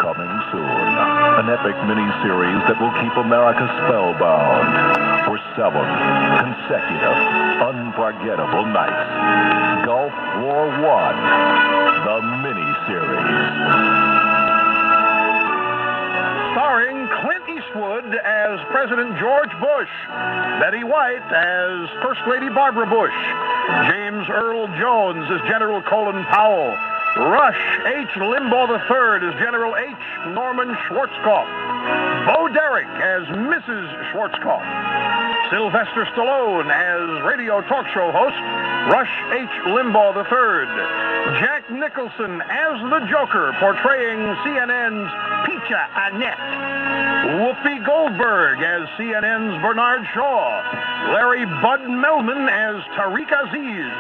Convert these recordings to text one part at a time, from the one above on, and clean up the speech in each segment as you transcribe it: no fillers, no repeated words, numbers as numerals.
Coming soon, an epic mini-series that will keep America spellbound for 7 consecutive, unforgettable nights. Gulf War I, the mini-series. Starring Clint Eastwood as President George Bush, Betty White as First Lady Barbara Bush, James Earl Jones as General Colin Powell, Rush Limbaugh III as General H. Norman Schwarzkopf, Bo Derek as Mrs. Schwarzkopf, Sylvester Stallone as radio talk show host Rush Limbaugh III, Jack Nicholson as the Joker, portraying CNN's Pecha Annette, Whoopi Goldberg as CNN's Bernard Shaw, Larry Bud Melman as Tariq Aziz,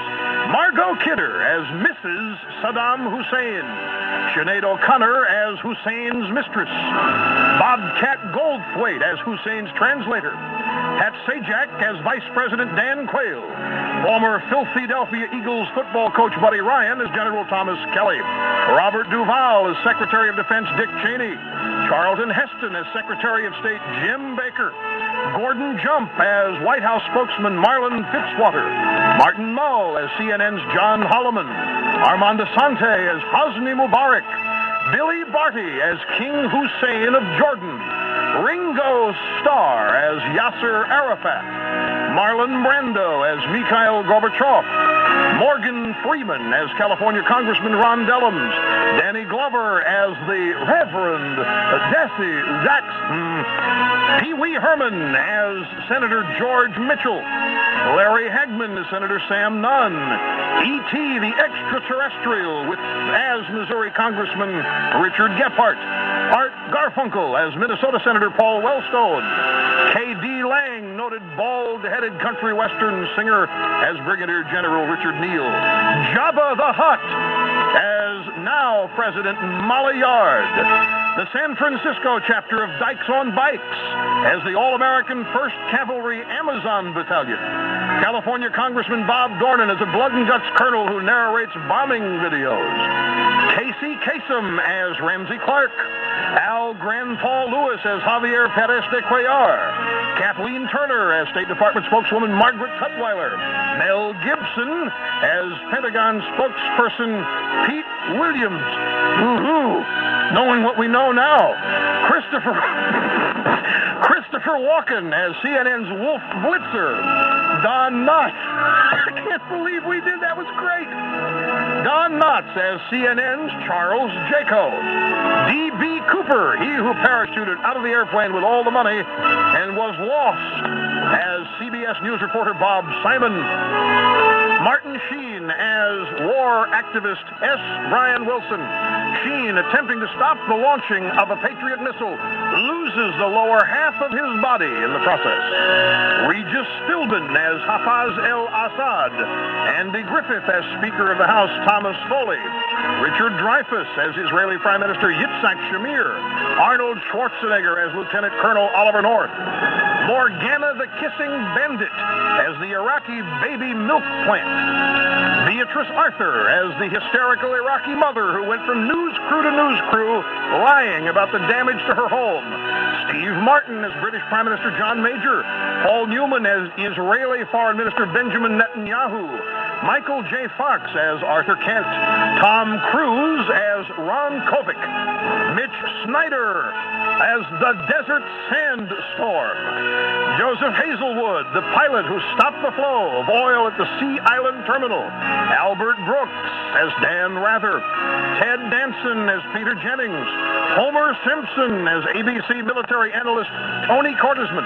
Margot Kidder as Mrs. Saddam Hussein, Sinead O'Connor as Hussein's mistress, Bobcat Goldthwait as Hussein's translator, Pat Sajak as Vice President Dan Quayle, former Philadelphia Eagles football coach Buddy Ryan as General Thomas Kelly, Robert Duvall as Secretary of Defense Dick Cheney, Charlton Heston as Secretary of State Jim Baker, Gordon Jump as White House spokesman Marlon Fitzwater, Martin Mull as CNN's John Holloman, Armand Asante as Hosni Mubarak, Billy Barty as King Hussein of Jordan, Ringo Starr as Yasser Arafat, Marlon Brando as Mikhail Gorbachev, Morgan Freeman as California Congressman Ron Dellums, Danny Glover as the Reverend Jesse Jackson, Pee Wee Herman as Senator George Mitchell, Larry Hagman as Senator Sam Nunn, E.T. the Extraterrestrial as Missouri Congressman Richard Gephardt, Art Garfunkel as Minnesota Senator Paul Wellstone, K.D. Lang, noted bald-headed country western singer, as Brigadier General Richard Neal, Jabba the Hutt as now President Molly Yard, the San Francisco chapter of Dykes on Bikes as the All-American 1st Cavalry Amazon Battalion, California Congressman Bob Dornan as a blood and guts colonel who narrates bombing videos, Casey Kasem as Ramsey Clark, Al Grandpaul Lewis as Javier Perez de Cuellar, Kathleen Turner as State Department spokeswoman Margaret Tutwiler, Mel Gibson as Pentagon spokesperson Pete Williams. Woohoo! Knowing what we know now, Christopher Walken as CNN's Wolf Blitzer, Don Knotts. I can't believe we did that. Was great. Don Knotts as CNN's Charles Jaco, D.B. Cooper, he who parachuted out of the airplane with all the money and was lost, as CBS News reporter Bob Simon, Martin Sheen as war activist S. Brian Wilson. Sheen, attempting to stop the launching of a Patriot missile, loses the lower half of his body in the process. Regis Philbin as Hafez el-Assad, Andy Griffith as Speaker of the House Thomas Foley, Richard Dreyfuss as Israeli Prime Minister Yitzhak Shamir, Arnold Schwarzenegger as Lieutenant Colonel Oliver North, Morgana the Kissing Bandit as the Iraqi baby milk plant, Beatrice Arthur as the hysterical Iraqi mother who went from news crew to news crew lying about the damage to her home, Steve Martin as British Prime Minister John Major, Paul Newman as Israeli Foreign Minister Benjamin Netanyahu, Michael J. Fox as Arthur Kent, Tom Cruise as Ron Kovic, Mitch Snyder as the Desert Sandstorm, Joseph Hazelwood, the pilot who stopped the flow of oil at the Sea Island Terminal, Albert Brooks as Dan Rather, Ted Danson as Peter Jennings, Homer Simpson as ABC military analyst Tony Cortisman,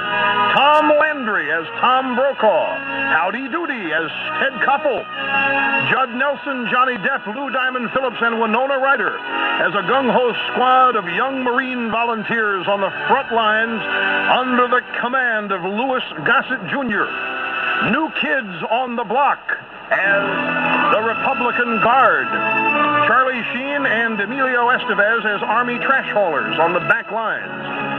Tom Landry as Tom Brokaw, Howdy Doody as Ted Koppel, Judd Nelson, Johnny Depp, Lou Diamond Phillips, and Winona Ryder as a gung-ho squad of young Marine volunteers on the front lines under the command of Louis Gossett Jr. New Kids on the Block as the Republican Guard, Charlie Sheen and Emilio Estevez as Army trash haulers on the back lines,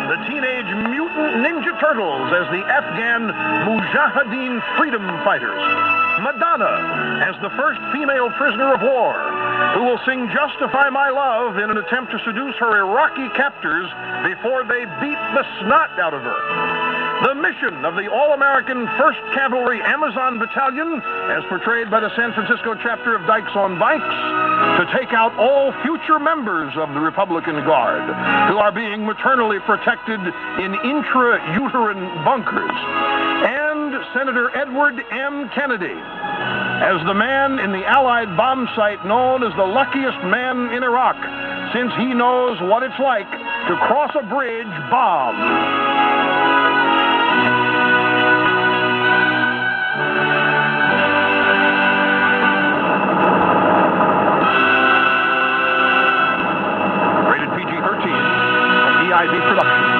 the Teenage Mutant Ninja Turtles as the Afghan Mujahideen Freedom Fighters, Madonna as the first female prisoner of war, who will sing Justify My Love in an attempt to seduce her Iraqi captors before they beat the snot out of her. The mission of the All-American 1st Cavalry Amazon Battalion, as portrayed by the San Francisco chapter of Dykes on Bikes, to take out all future members of the Republican Guard who are being maternally protected in intra-uterine bunkers. And Senator Edward M. Kennedy, as the man in the Allied bomb site known as the luckiest man in Iraq, since he knows what it's like to cross a bridge bombed. EIB Productions.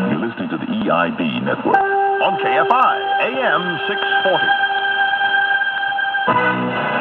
You're listening to the EIB Network. On KFI AM 640.